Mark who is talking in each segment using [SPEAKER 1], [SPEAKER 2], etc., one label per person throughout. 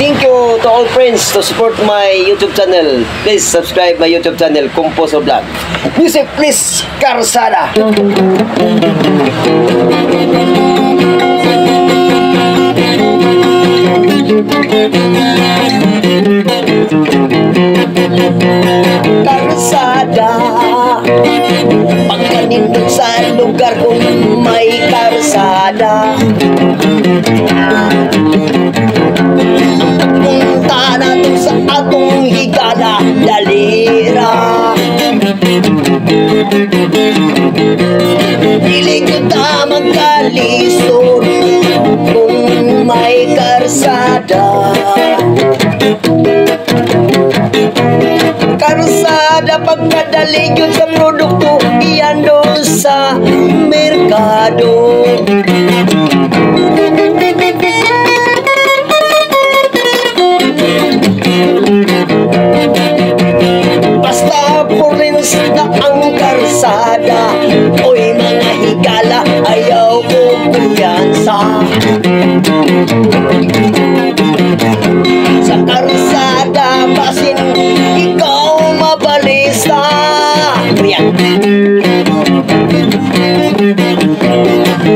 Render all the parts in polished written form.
[SPEAKER 1] Thank you to all friends to support my YouTube channel. Please subscribe my YouTube channel, Composo Vlog. Music please, Karsada. Karsada, pagkanindot sa lugar kung may karsada. Punta natin sa atong higala, dalira. Dili ko ta magkalisod kung may karsada. Karsada pagkadali yun sa produkto, iyan doon sa merkado. Basta purins na ang karsada, oy mga higala, ayaw ko kumyansa. Sa karsada, basin ikaw mabalista.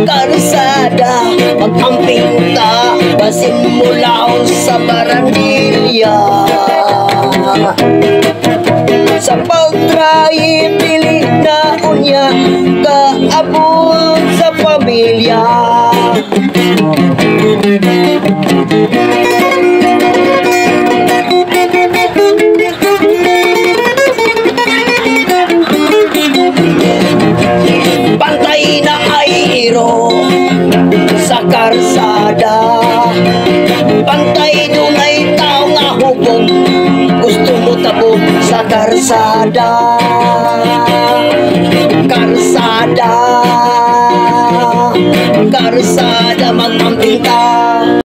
[SPEAKER 1] Karsada, pag-ampinta, basin mula sa barangilya. Sa pagtrahi, pili na unya, kaabot sa pamilya. Pantay na ay hero sa karsada. Pantay doon ay tao nga hubog, gusto mo tabog sa karsada. Karsada, karsada, mag-ampinta,